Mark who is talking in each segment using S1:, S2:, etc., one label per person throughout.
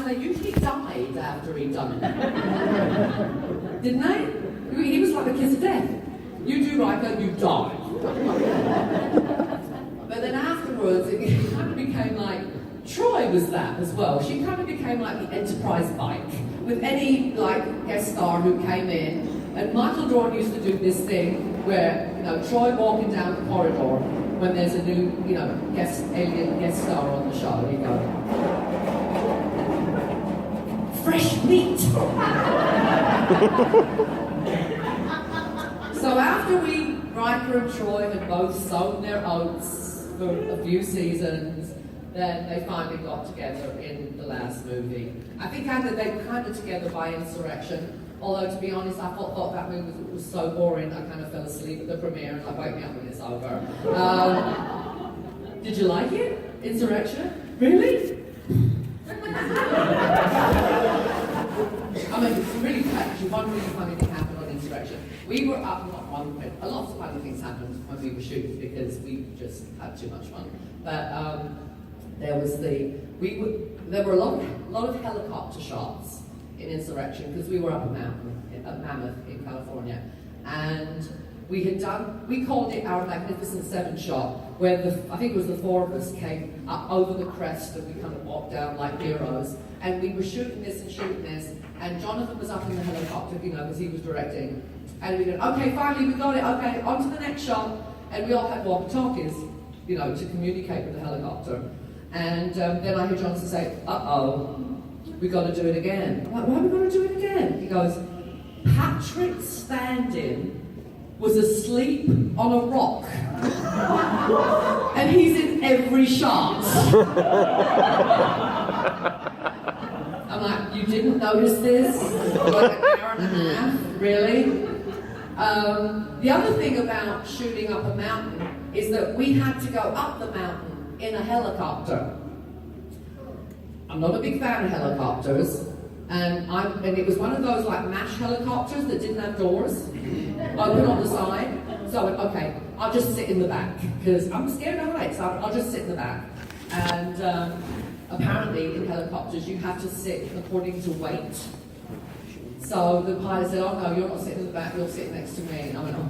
S1: and they usually died after he'd done it. Didn't they? He was like a kiss of death. You do Riker, you die. But then afterwards, it kind of became like, Troy was that as well. She kind of became like the Enterprise bike with any like guest star who came in. And Michael Dorn used to do this thing where, you know, Troy walking down the corridor when there's a new, you know, alien guest star on the show. You go, fresh meat. So after Riker and Troy had both sown their oats for a few seasons, then they finally got together in the last movie. I think they were kind of together by Insurrection, although to be honest, I thought that movie was so boring, I kind of fell asleep at the premiere and like, wake me up when it's over. Did you like it? Insurrection? Really? I mean, it's really actually one really funny thing happened on Insurrection. We were up, not one, but a lot of funny things happened when we were shooting because we just had too much fun. But there were a lot of helicopter shots in Insurrection because we were up a mountain at Mammoth in California, and we called it our Magnificent Seven shot, where I think it was the four of us came up over the crest and we kind of walked down like heroes, and we were shooting this, and Jonathan was up in the helicopter, you know, because he was directing, and we went, okay, finally we got it, okay, on to the next shot, and we all had walkie-talkies, you know, to communicate with the helicopter. And then I heard Jonathan say, uh-oh, we got to do it again. I'm like, why are we going to do it again? He goes, Patrick stand-in was asleep on a rock. And he's in every shot. I'm like, you didn't notice this? Like an hour and a half? Really? The other thing about shooting up a mountain is that we had to go up the mountain in a helicopter. I'm not a big fan of helicopters, and it was one of those like MASH helicopters that didn't have doors, open on the side. So I went, okay, I'll just sit in the back because I'm scared of heights. I'll just sit in the back. And apparently in helicopters you have to sit according to weight. So the pilot said, oh no, you're not sitting in the back, you're sitting next to me. And I went, oh.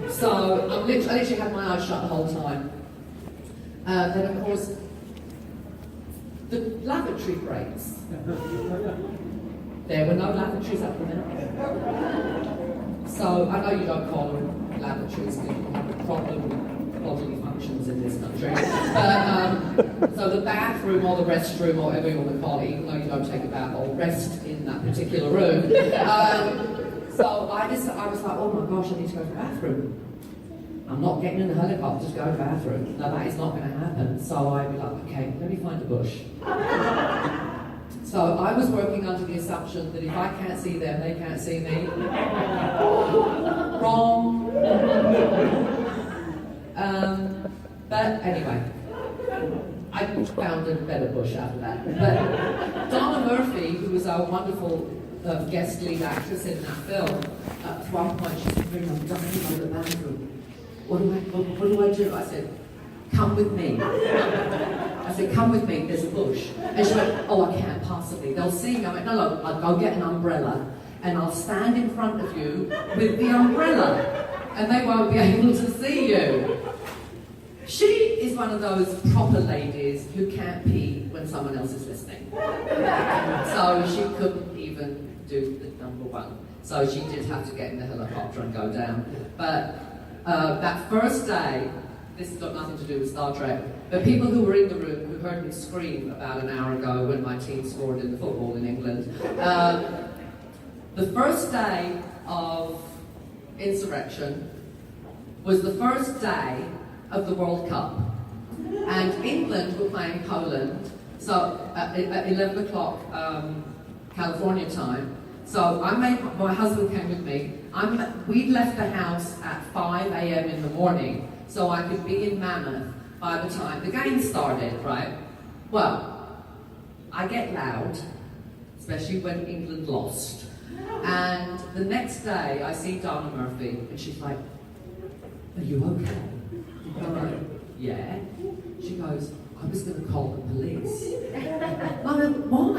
S1: So I literally had my eyes shut the whole time. Then of course, the lavatory breaks. There were no lavatories up there. So I know you don't call them lavatories because you have a problem with bodily functions in this country. But, so the bathroom or the restroom or whatever you want to call it, even though you don't take a bath or rest in that particular room. So I was like, oh my gosh, I need to go to the bathroom. I'm not getting in the helicopter to go to the bathroom. No, that is not going to happen. So I'd be like, okay, let me find a bush. So I was working under the assumption that if I can't see them, they can't see me. Wrong. But anyway, I found a better bush after that. But Donna Murphy, who was our wonderful guest lead actress in that film, at one point she said, I'm dying to go to the bathroom. What do I do? I said, come with me. I said, come with me, there's a bush. And she went, oh, I can't possibly. They'll see me. I went, no, I'll go get an umbrella and I'll stand in front of you with the umbrella and they won't be able to see you. She is one of those proper ladies who can't pee when someone else is listening. So she couldn't even do the number one. So she did have to get in the helicopter and go down. But that first day, this has got nothing to do with Star Trek, but people who were in the room who heard me scream about an hour ago when my team scored in the football in England, the first day of Insurrection was the first day of the World Cup. And England were playing Poland, so at 11 o'clock California time. So my husband came with me. We'd left the house at 5 a.m. in the morning, so I could be in Mammoth by the time the game started, right? Well, I get loud, especially when England lost. And the next day, I see Donna Murphy, and she's like, are you okay? I'm like, yeah. She goes, I was going to call the police. I went, why?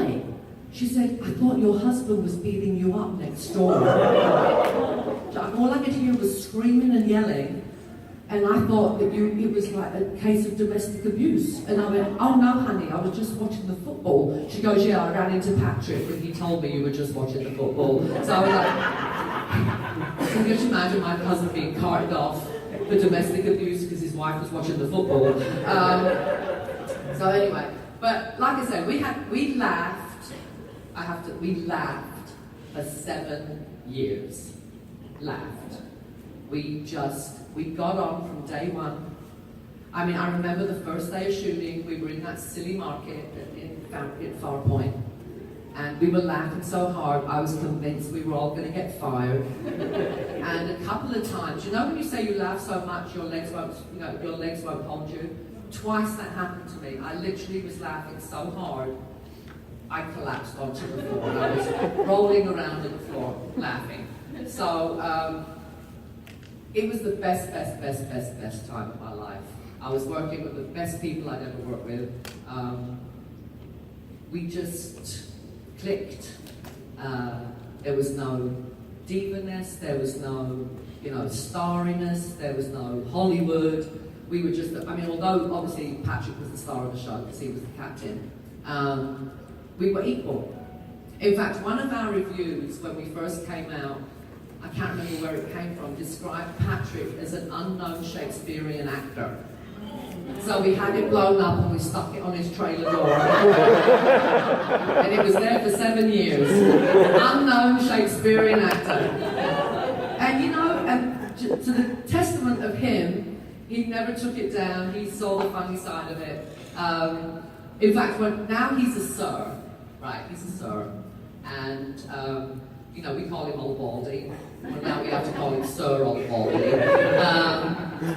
S1: She said, I thought your husband was beating you up next door. All I could hear was screaming and yelling, and I thought that it was like a case of domestic abuse. And I went, oh no, honey, I was just watching the football. She goes, yeah, I ran into Patrick when he told me you were just watching the football. So I was like, can you just imagine my cousin being carted off for domestic abuse because his wife was watching the football? So anyway, but like I said, we laughed for 7 years. Laughed. We got on from day one. I mean, I remember the first day of shooting, we were in that silly market in Farpoint, and we were laughing so hard, I was convinced we were all going to get fired. And a couple of times, you know when you say you laugh so much, your legs won't hold you? Twice that happened to me. I literally was laughing so hard, I collapsed onto the floor. I was rolling around on the floor, laughing. So, it was the best time of my life. I was working with the best people I'd ever worked with. We just clicked. There was no diva-ness, there was no, starriness, there was no Hollywood. We were just, although obviously Patrick was the star of the show because he was the captain, we were equal. In fact, one of our reviews when we first came out, I can't remember where it came from, described Patrick as an unknown Shakespearean actor. So we had it blown up and we stuck it on his trailer door. And it was there for 7 years. Unknown Shakespearean actor. And to the testament of him, he never took it down. He saw the funny side of it. In fact, now he's a sir, right? He's a sir. And we call him Old Baldy. Well, now we have to call him Sir Old Baldy.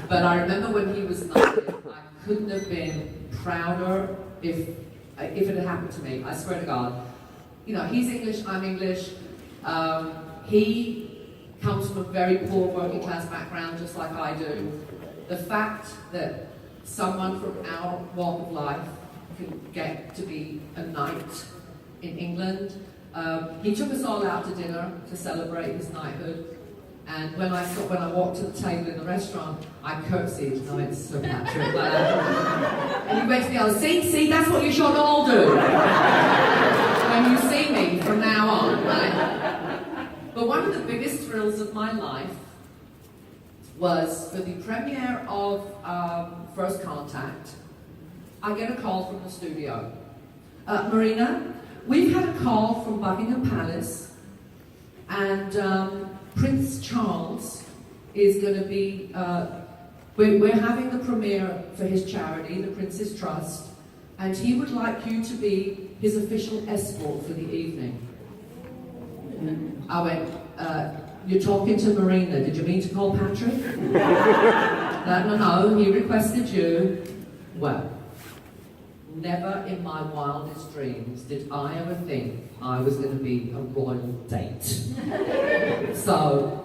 S1: But I remember when he was knighted, I couldn't have been prouder if it had happened to me. I swear to God. He's English, I'm English. He comes from a very poor working class background, just like I do. The fact that someone from our walk of life can get to be a knight in England. He took us all out to dinner to celebrate his knighthood, and when I walked to the table in the restaurant, I curtsied, it's Sir Patrick. And he went to me, I was, see, that's what you should all do when you see me from now on, right? But one of the biggest thrills of my life was for the premiere of First Contact. I get a call from the studio. Marina, we've had a call from Buckingham Palace, and Prince Charles is going to be, we're having the premiere for his charity, the Prince's Trust, and he would like you to be his official escort for the evening. I went, you're talking to Marina, did you mean to call Patrick? No, he requested you. Well, never in my wildest dreams did I ever think I was going to be a royal date. So,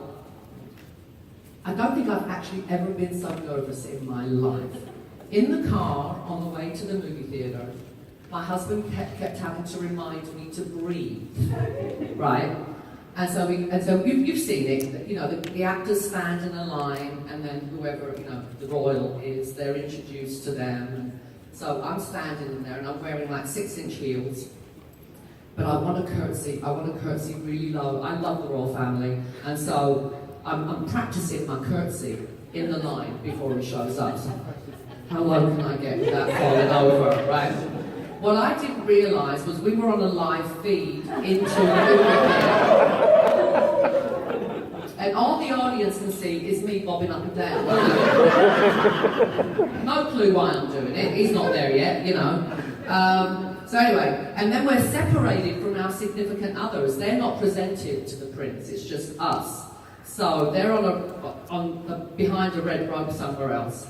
S1: I don't think I've actually ever been so nervous in my life. In the car, on the way to the movie theatre, my husband kept having to remind me to breathe, right? And so you've seen it, the actors stand in a line, and then whoever, the royal is, they're introduced to them. And so I'm standing in there, and I'm wearing like 6-inch heels. But I want to curtsy really low. I love the royal family. And so I'm practicing my curtsy in the line before he shows up. So how low can I get without falling over, right? What I didn't realise was we were on a live feed into the movie theatre. And all the audience can see is me bobbing up and down. No clue why I'm doing it. He's not there yet, So anyway, and then we're separated from our significant others. They're not presented to the prince. It's just us. So they're behind a red rope somewhere else.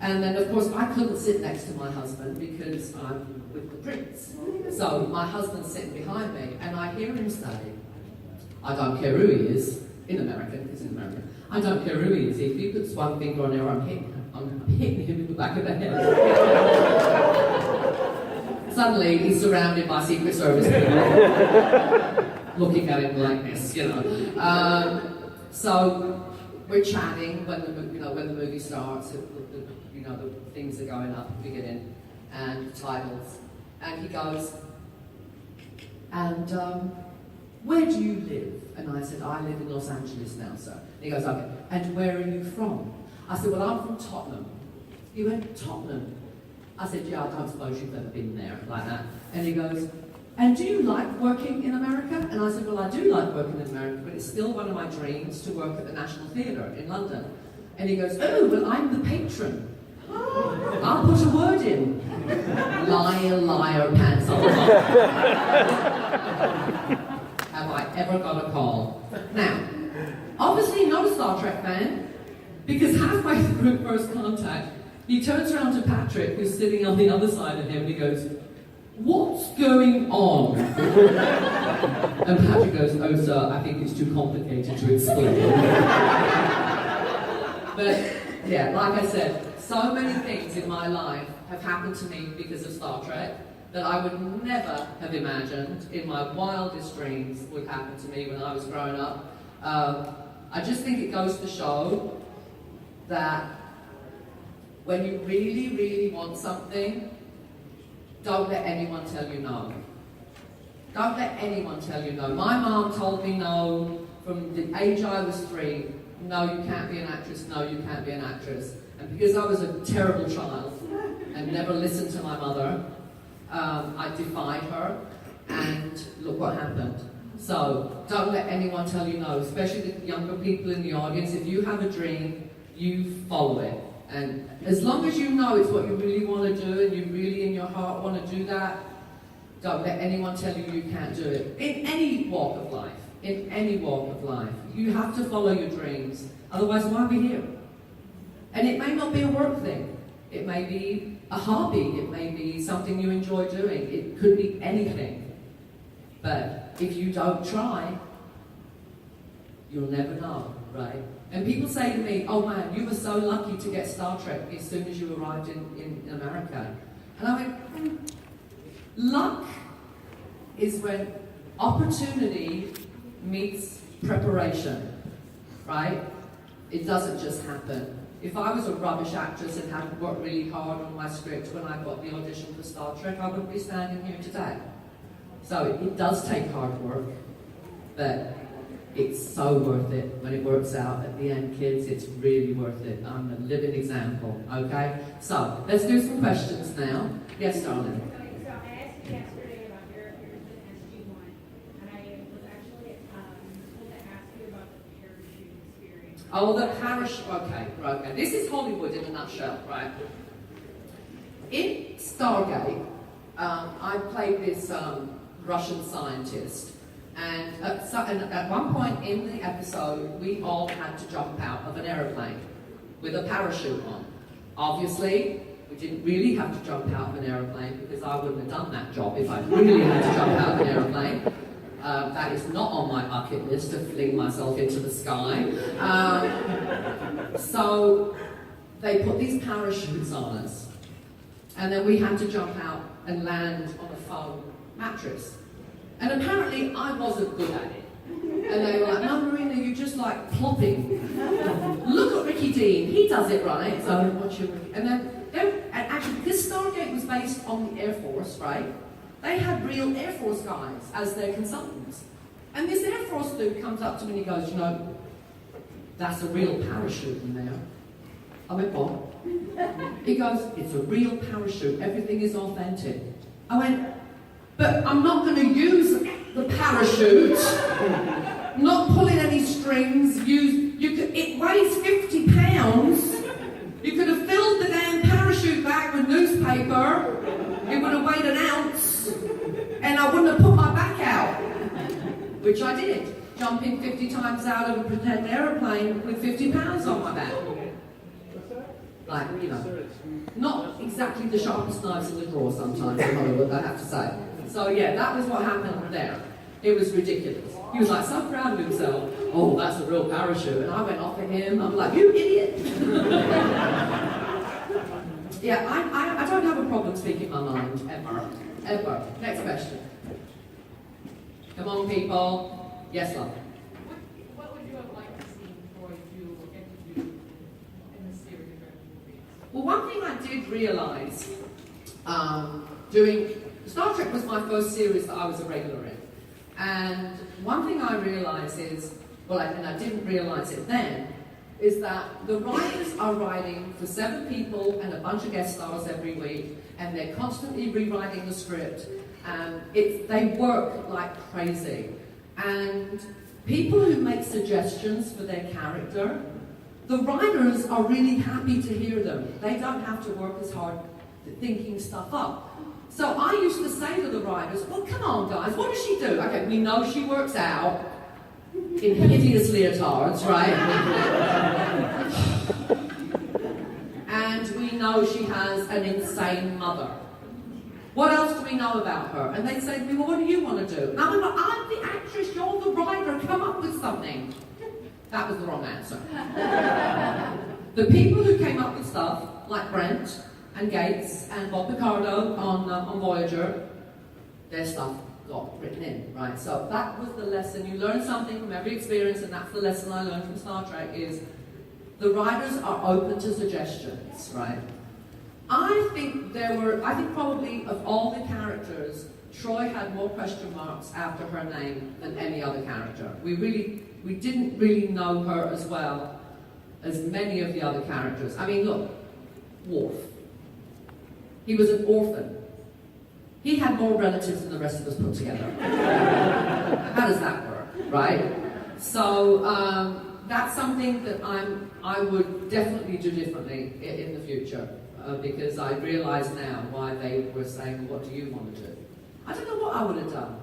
S1: And then, of course, I couldn't sit next to my husband because I'm with the prince. So my husband's sitting behind me, and I hear him say, I don't care who he is, in America, he's in America, I don't care who he is, if he puts one finger on there, I'm hitting him in the back of the head. Suddenly, he's surrounded by Secret Service people looking at him like this, you know. So we're chatting when the movie starts. The things are going up at the beginning and the titles, and he goes, and where do you live? And I said, I live in Los Angeles now, sir. And he goes, okay. And where are you from? I said, well, I'm from Tottenham. He went, Tottenham? I said, yeah, I don't suppose you've ever been there, like that. And he goes, and do you like working in America? And I said, well, I do like working in America, but it's still one of my dreams to work at the National Theatre in London. And he goes, oh, well, I'm the patron. I'll put a word in. Liar, liar, pants on. Have I ever got a call? Now, obviously not a Star Trek fan, because halfway through first contact, he turns around to Patrick, who's sitting on the other side of him, and he goes, what's going on? And Patrick goes, oh sir, I think it's too complicated to explain. But yeah, like I said, so many things in my life have happened to me because of Star Trek that I would never have imagined in my wildest dreams would happen to me when I was growing up. I just think it goes to show that when you really, really want something, don't let anyone tell you no. Don't let anyone tell you no. My mom told me no from the age I was 3. No, you can't be an actress. No, you can't be an actress. And because I was a terrible child and never listened to my mother, I defied her, and look what happened. So don't let anyone tell you no, especially the younger people in the audience. If you have a dream, you follow it. And as long as you know it's what you really want to do and you really in your heart want to do that, don't let anyone tell you you can't do it. In any walk of life. In any walk of life. You have to follow your dreams. Otherwise, why are we here? And it may not be a work thing. It may be a hobby. It may be something you enjoy doing. It could be anything. But if you don't try, you'll never know, right? And people say to me, oh man, you were so lucky to get Star Trek as soon as you arrived in America. And I went, luck is when opportunity meets preparation, right? It doesn't just happen. If I was a rubbish actress and hadn't worked really hard on my script when I got the audition for Star Trek, I wouldn't be standing here today. So it does take hard work, but it's so worth it when it works out at the end, kids. It's really worth it. I'm a living example, okay? So, let's do some questions now. Yes, darling?
S2: So I asked you yesterday about your appearance in SG-1, and I was actually told to ask you about the parachute experience.
S1: Oh, the parachute, okay. This is Hollywood in a nutshell, right? In Stargate, I played this Russian scientist. And at one point in the episode, we all had to jump out of an aeroplane with a parachute on. Obviously, we didn't really have to jump out of an aeroplane because I wouldn't have done that job if I really had to jump out of an aeroplane. That is not on my bucket list to fling myself into the sky. So they put these parachutes on us, and then we had to jump out and land on a foam mattress. And apparently I wasn't good at it. And they were like, no, Marina, you're just like plopping. Look at Ricky Dean, he does it right. So watch you. And then, and actually, because Stargate was based on the Air Force, right? They had real Air Force guys as their consultants. And this Air Force dude comes up to me and he goes, you know, that's a real parachute in there. I went, what? He goes, it's a real parachute, everything is authentic. I went, but I'm not going to use the parachute. I'm not pulling any strings. It weighs 50 pounds. You could have filled the damn parachute bag with newspaper. It would have weighed an ounce. And I wouldn't have put my back out. Which I did. Jumping 50 times out of a pretend aeroplane with 50 pounds on my back. Like, you know, not exactly the sharpest knives in the drawer sometimes in Hollywood, I have to say. So yeah, that was what happened there. It was ridiculous. He was like so proud of himself. Oh, that's a real parachute. And I went off at him. I'm like, you idiot. Yeah, I don't have a problem speaking my mind, ever. Ever. Next question. Come on, people. Yes, love.
S3: What would you have liked to see Troy do or get to do in the series of movies?
S1: Well, one thing I did realise doing Star Trek was my first series that I was a regular in, and one thing I realised is, and I didn't realise it then, is that the writers are writing for 7 people and a bunch of guest stars every week, and they're constantly rewriting the script, and they work like crazy. And people who make suggestions for their character, the writers are really happy to hear them. They don't have to work as hard thinking stuff up. So I used to say to the writers, well, come on, guys, what does she do? Okay, we know she works out in hideous leotards, right? And we know she has an insane mother. What else do we know about her? And they'd say to me, well, what do you want to do? And I'm like, I'm the actress, you're the writer, come up with something. That was the wrong answer. The people who came up with stuff, like Brent and Gates and Bob Picardo on Voyager, their stuff got written in, right? So that was the lesson. You learn something from every experience, and that's the lesson I learned from Star Trek is the writers are open to suggestions, right? I think probably of all the characters, Troy had more question marks after her name than any other character. We didn't really know her as well as many of the other characters. I mean, look, Worf. He was an orphan. He had more relatives than the rest of us put together. How does that work, right? So that's something that I would definitely do differently in the future. Because I realise now why they were saying, what do you want to do? I don't know what I would have done.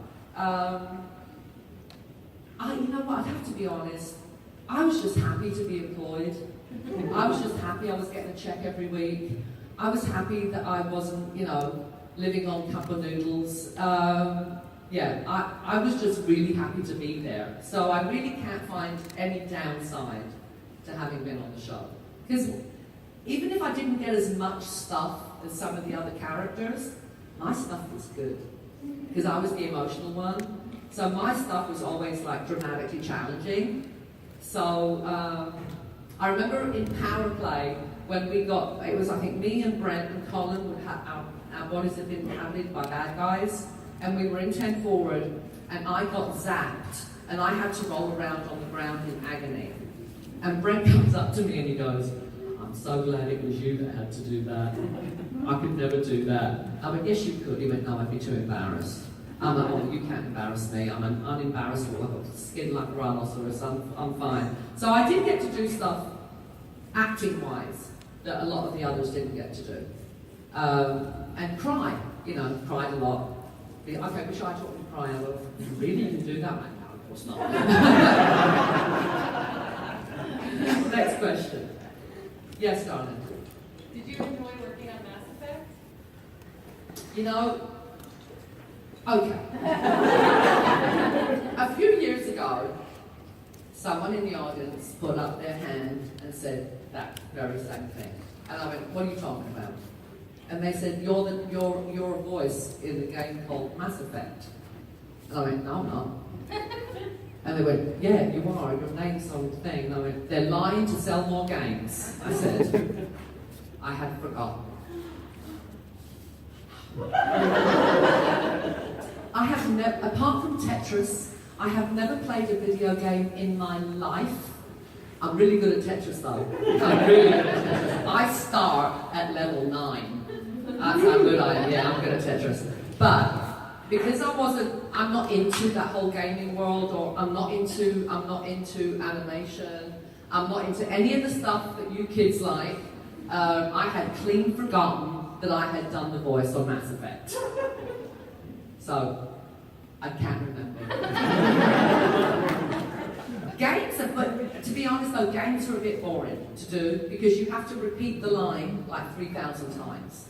S1: You know what, I'd have to be honest. I was just happy to be employed. I was just happy I was getting a check every week. I was happy that I wasn't, living on cup of noodles. I was just really happy to be there. So I really can't find any downside to having been on the show. Because even if I didn't get as much stuff as some of the other characters, my stuff was good. Because I was the emotional one. So my stuff was always like dramatically challenging. So I remember in Power Play, when it was I think me and Brent and Colin would have our bodies had been inhabited by bad guys, and we were in 10 forward, and I got zapped, and I had to roll around on the ground in agony. And Brent comes up to me and he goes, I'm so glad it was you that had to do that. I could never do that. I went, yes, you could. He went, no, I'd be too embarrassed. I'm like, oh, you can't embarrass me. I'm an unembarrassable. I've got skin like a rhinoceros. I'm fine. So I did get to do stuff acting-wise that a lot of the others didn't get to do. And cry. Cried a lot. Okay, wish I taught you to cry. Well, you really can do that? I'm like, no, of course not. Next question. Yes, darling.
S3: Did you enjoy working on Mass Effect?
S1: Okay. A few years ago, someone in the audience put up their hand and said that very same thing. And I went, what are you talking about? And they said, you're a voice in the game called Mass Effect. And I went, no, I'm not. And they went, yeah, you are, your name's on the thing. And I went, they're lying to sell more games. I said, I had forgotten. I have never, apart from Tetris, I have never played a video game in my life. I'm really good at Tetris though. I'm really good at Tetris. I start at level 9. That's how good I am. Yeah, I'm good at Tetris. But because I'm not into that whole gaming world, or I'm not into animation, I'm not into any of the stuff that you kids like, I had clean forgotten that I had done the voice on Mass Effect. So, I can't remember. But to be honest though, games are a bit boring to do because you have to repeat the line like 3,000 times.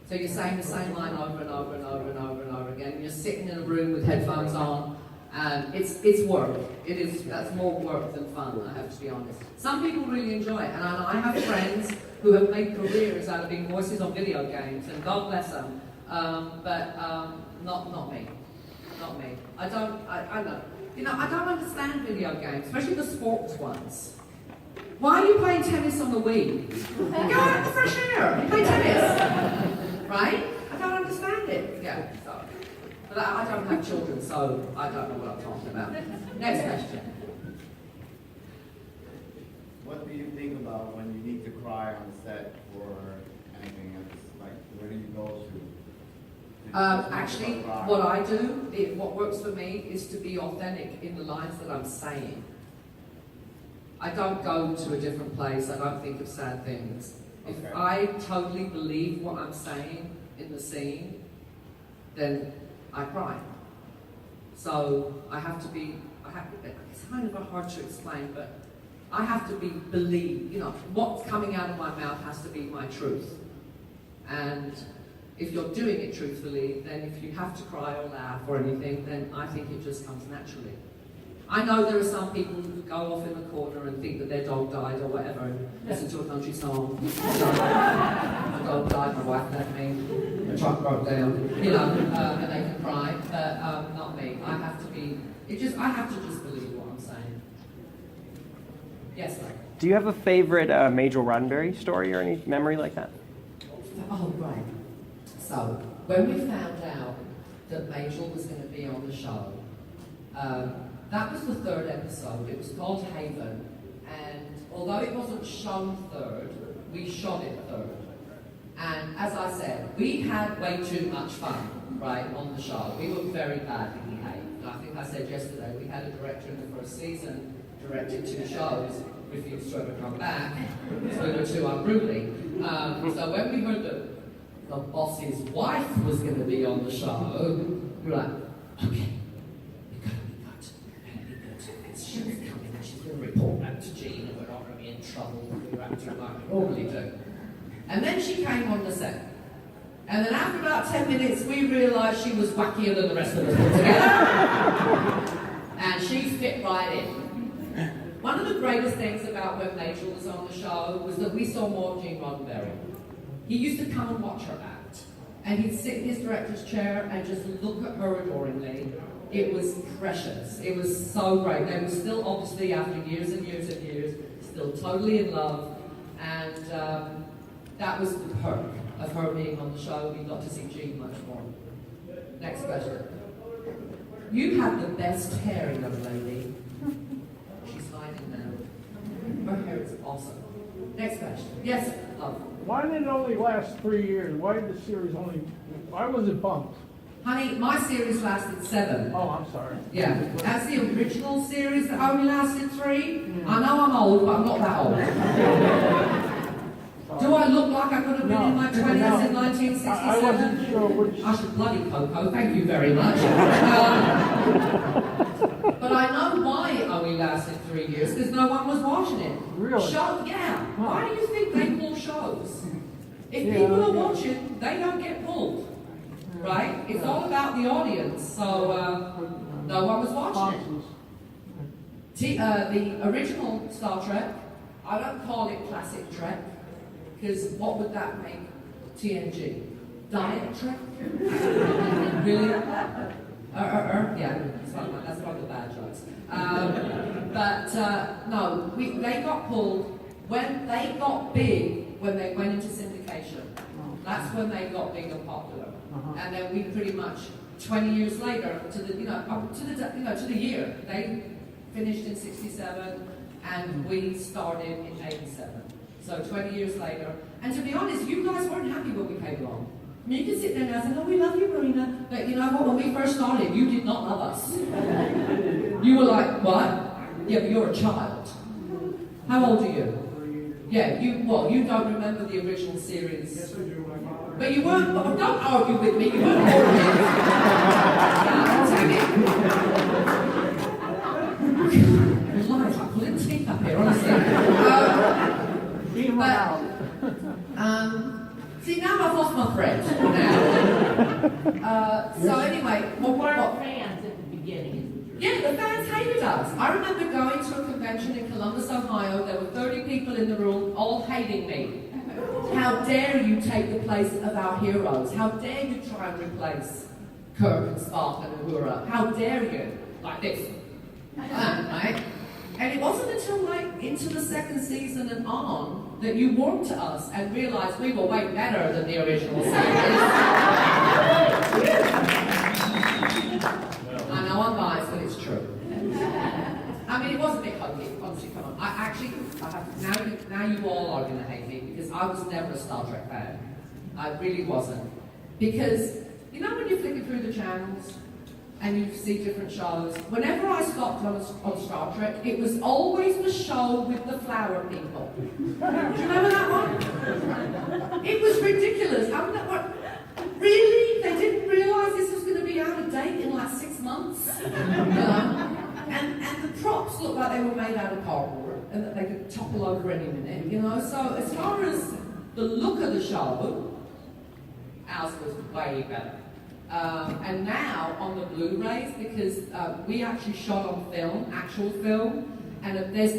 S1: So you're saying the same line over and over and over and over and over again. And you're sitting in a room with headphones on, and it's work. That's more work than fun, I have to be honest. Some people really enjoy it, and I have friends who have made careers out of being voices on video games, and God bless them. Not me. Not me. I know. You know, I don't understand video games, especially the sports ones. Why are you playing tennis on the Wii? Go out in the fresh air and play tennis. Right? I don't understand it. Yeah, so. But I don't have children, so I don't know what I'm talking about. Next question.
S4: What do you think about when you need to cry on set for anything else? Like, where do you go to?
S1: Actually, what I do, what works for me, is to be authentic in the lines that I'm saying. I don't go to a different place. I don't think of sad things. If I totally believe what I'm saying in the scene, then I cry. So I have to be. It's kind of hard to explain, but I have to believe. You know, what's coming out of my mouth has to be my truth. And if you're doing it truthfully, then if you have to cry or laugh or anything, then I think it just comes naturally. I know there are some people who go off in the corner and think that their dog died or whatever and listen to a country song. My dog died, my wife left me, the truck broke down, you know, and they can cry, but not me. I have to just believe what I'm saying. Yes, sir.
S5: Do you have a favorite Majel Roddenberry story or any memory like that?
S1: Oh, right. So, when we found out that Majel was going to be on the show, that was the third episode. It was called Haven, and although it wasn't shown third, we shot it third. And as I said, we had way too much fun, right, on the show. We were very badly behaved. I think I said yesterday, we had a director in the first season, directed 2 shows, refused to ever come back, so we were too unruly. So when we heard that the boss's wife was going to be on the show, we were like, okay, we've got to be good. She's coming and she's going to report back to Jean and we're not going to be in trouble if we're acting like we normally do. And then she came on the set. And then after about 10 minutes, we realised she was wackier than the rest of us put together. And she fit right in. One of the greatest things about when Majel was on the show was that we saw more of Gene Roddenberry. He used to come and watch her act. And he'd sit in his director's chair and just look at her adoringly. It was precious. It was so great. They were still, obviously, after years and years and years, still totally in love. And that was the perk of her being on the show. We got to see Gene much more. Next question. You have the best hair, young lady. She's hiding now. Her hair is awesome. Next question. Yes, love.
S6: Why did it only last 3 years? Why did the series why was it bumped?
S1: Honey, my series lasted 7.
S6: Oh, I'm sorry.
S1: Yeah, that's the original series that only lasted 3. I know I'm old, but I'm not that old. Do I look like I could have been in my 20s in 1967?
S6: I wasn't sure which.
S1: I should bloody Coco, thank you very much. But I know why it only lasted 3 years, because no one was watching it.
S6: Really?
S1: Yeah. Why do you think they pull shows? If people are watching, they don't get pulled. Right? It's all about the audience, so no one was watching it. The original Star Trek, I don't call it classic Trek, because what would that make TNG? Diet Trek? Really? Yeah, that's one of the bad jokes. No, they got pulled when they got big, when they went into syndication. That's when they got big and popular. And then we pretty much 20 years later to the year they finished in 67 and we started in 87. So 20 years later, and to be honest, you guys weren't happy when we came along. I mean, you can sit there now and say, "No, we love you, Marina," but you know what? When we first started, you did not love us. You were like, "What? Yeah, but you're a child. How old are you?" Yeah, you don't remember the original series.
S6: Yes, I do.
S1: But you weren't, don't argue with me, you weren't born yet. Life, I'm pulling teeth up here, honestly. See, now I've lost my thread now. So anyway, what
S3: fans at the beginning.
S1: Yeah, the fans hated us. I remember going to a convention in Columbus, Ohio. There were 30 people in the room, all hating me. How dare you take the place of our heroes? How dare you try and replace Kirk and Spock and Uhura? How dare you? Like this. Right? And it wasn't until like into the second season and on that you warmed to us and realised we were way better than the original series. I know I'm biased, but it's true. I mean, it was a bit hokey, honestly, come on. I have, now you all are going to hate me because I was never a Star Trek fan. I really wasn't. Because, you know when you're flicking through the channels and you see different shows, whenever I stopped on Star Trek, it was always the show with the flower people. Do you remember that one? It was ridiculous. How did that work? Really? They didn't realise this was going to be out of date in like 6 months? And the props looked like they were made out of cardboard and that they could topple over any minute, you know. So as far as the look of the show, ours was way better. And now on the Blu-rays, because we actually shot on film, actual film, and there's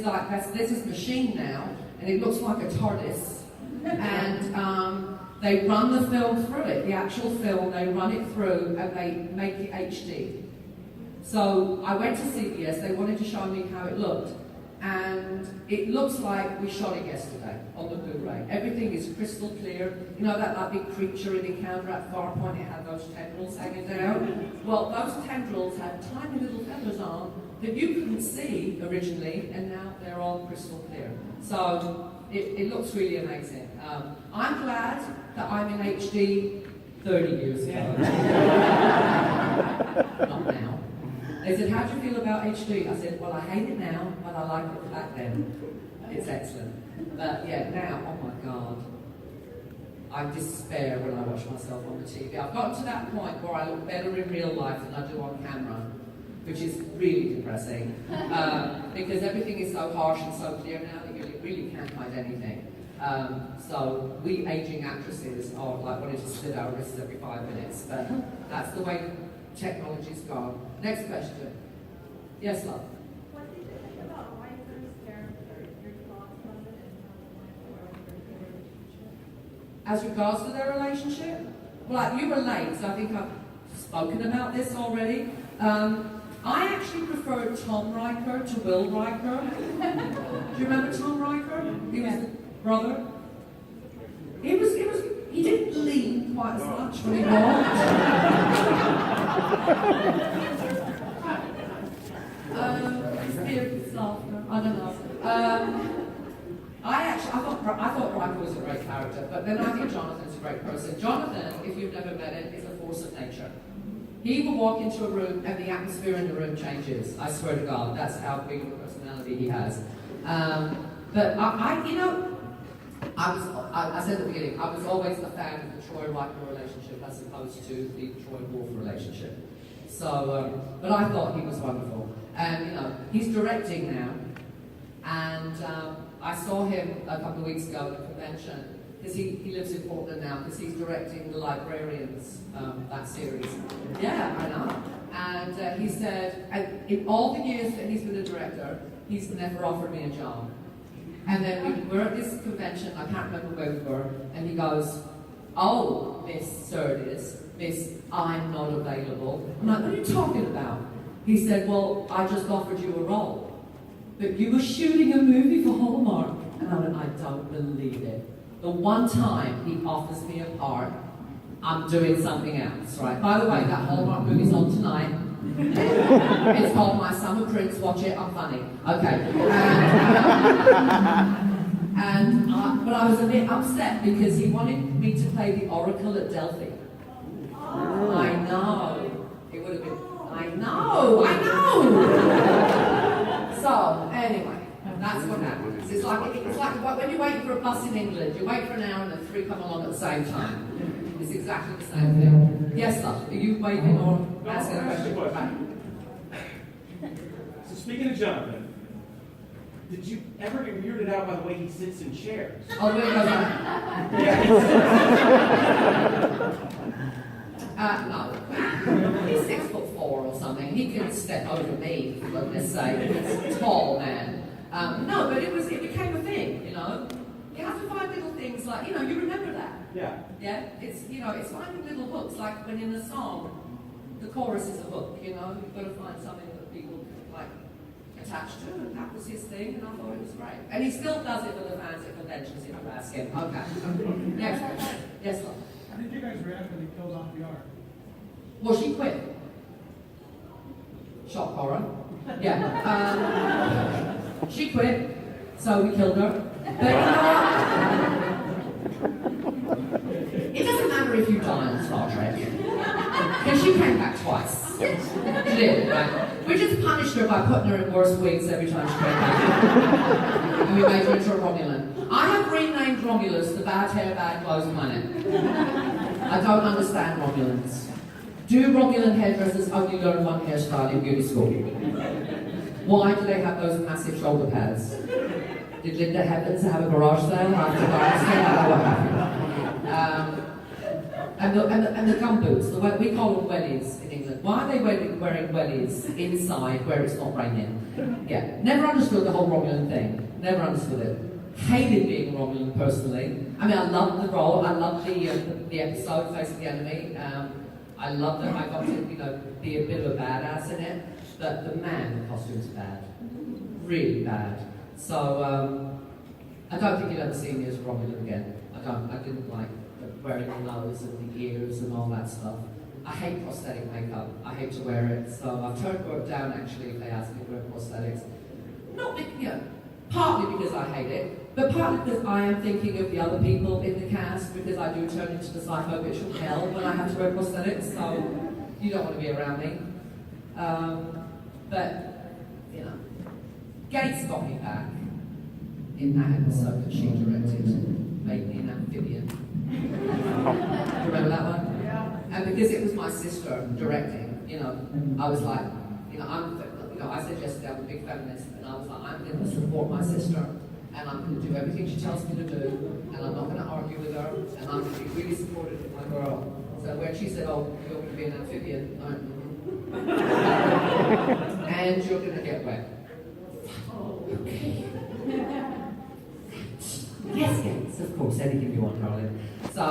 S1: this machine now, and it looks like a TARDIS, and they run the film through it, the actual film, they run it through, and they make it HD. So I went to CBS, they wanted to show me how it looked, and it looks like we shot it yesterday on the Blu-ray. Everything is crystal clear. You know that big creature in the encounter at Farpoint, it had those tendrils hanging down? Well, those tendrils had tiny little feathers on that you couldn't see originally, and now they're all crystal clear. So it looks really amazing. I'm glad that I'm in HD 30 years ago. Not now. They said, how do you feel about HD? I said, well, I hate it now, but I like it back then. It's excellent. But yeah, now, oh my God, I despair when I watch myself on the TV. I've gotten to that point where I look better in real life than I do on camera, which is really depressing. Because everything is so harsh and so clear now that you really can't hide anything. So we aging actresses are like wanting to slit our wrists every 5 minutes, but that's the way technology's gone. Next question. Yes, love.
S2: What did you think about Riker's character? Your thoughts on it and how it went for their relationship?
S1: As regards to their relationship, well, you were late, so I think I've spoken about this already. I actually preferred Tom Riker to Will Riker. Do you remember Tom Riker? He was the brother. He didn't lean quite as much when he walked. Spirits laughter, I don't know. I thought Riker was a great character, but then I think Jonathan's a great person. Jonathan, if you've never met him, is a force of nature. He will walk into a room and the atmosphere in the room changes. I swear to God, that's how big of a personality he has. But I said at the beginning, I was always a fan of the Troy Riker relationship as opposed to the Troy Wolf relationship. So, but I thought he was wonderful. And he's directing now, and I saw him a couple of weeks ago at a convention, because he lives in Portland now, because he's directing The Librarians, that series. Yeah, I know. And he said, in all the years that he's been a director, he's never offered me a job. And then we were at this convention, I can't remember where we were, and he goes, oh, Miss Sirtis, Miss, I'm not available. I'm like, what are you talking about? He said, well, I just offered you a role. But you were shooting a movie for Hallmark. And I went, I don't believe it. The one time he offers me a part, I'm doing something else, right? By the way, that Hallmark movie's on tonight. It's called My Summer Prince. Watch it, I'm funny. Okay. But I was a bit upset because he wanted me to play the Oracle at Delphi. Oh. I know. It would have been. I know. So anyway, that's what happens. It's like when you're waiting for a bus in England. You wait for an hour and then 3 come along at the same time. It's exactly the same thing. Yes, love. Are you waiting or asking a question? Right.
S7: So speaking of Jonathan, did you ever get weirded out by the way he sits in chairs?
S1: Oh, wait, no. No. He's 6'4" or something. He can step over me, for goodness sake. He's a tall man. No, but it became a thing, Yeah, You have to find little things like, you know, you remember that.
S7: Yeah.
S1: Yeah, it's, you know, it's finding little hooks, like when in the song, the chorus is a hook, you know, you've got to find something that people can, like, attach to, and that was his thing, and I thought it was great. And he still does it for the fans at conventions, if you ask him. Okay. Next question. Yes, love.
S8: How did you guys react when he killed off the art?
S1: Well, she quit. Shock horror. Yeah. She quit, so we killed her. But you know what? It doesn't matter if you die on Star Trek. Because she came back twice. She did, right? We just punished her by putting her in worse wigs every time she came back. And we made her into a Romulan. I have renamed Romulus the bad hair, bad clothes planet. I don't understand Romulans. Do Romulan hairdressers only learn one hairstyle in beauty school? Why do they have those massive shoulder pads? Did Linda Heavens have a garage sale after last year? What happened? And the gumboots, we call them wellies in England. Why are they wearing wellies inside where it's not raining? Yeah, never understood the whole Romulan thing. Never understood it. Hated being Romulan personally. I mean, I loved the role. I loved the episode, Face of the Enemy. I loved that I got to, you know, be a bit of a badass in it. But the costume's bad. Really bad. So, I don't think you'll ever see me as Romulan again. I didn't like wearing the nose and the ears and all that stuff. I hate prosthetic makeup. I hate to wear it. So I've turned work down actually if they ask me to wear prosthetics. Not because, you know, partly because I hate it, but partly because I am thinking of the other people in the cast, because I do turn into the psycho-bitch hell when I have to wear prosthetics, so you don't want to be around me. But, you know, Gates got me back in that episode that she directed, made me an amphibian. Remember that one?
S3: Yeah.
S1: And because it was my sister directing, you know, I was like, you know, I said yesterday I'm a big feminist, and I was like, I'm going to support my sister, and I'm going to do everything she tells me to do, and I'm not going to argue with her, and I'm going to be really supportive of my girl. So when she said, oh, you're going to be an amphibian, I went, and you're going to get wet. Okay. Yes, of course, anything you want, darling. So,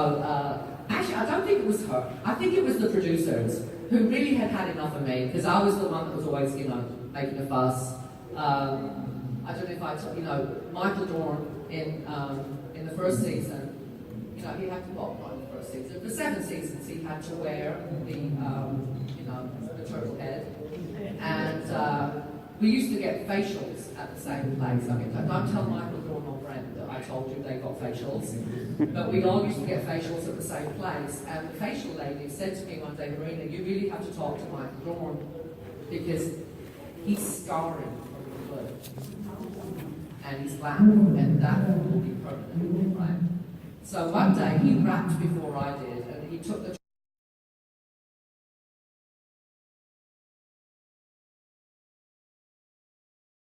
S1: actually, I don't think it was her. I think it was the producers who really had enough of me, because I was the one that was always, you know, making a fuss. I don't know if I told, you know, Michael Dorn in the first season, you know, he had to, well, not in the first season, the 7 seasons he had to wear the, you know, the turtle head. And we used to get facials at the same place. I mean, don't tell Michael Dorn or Brent that I told you they got facials. But we all used to get facials at the same place. And the facial lady said to me one day, Marina, you really have to talk to Michael Dorn because he's scarring from the blood. And he's black, and that will be permanent, right? So one day he rapped before I did, and he took the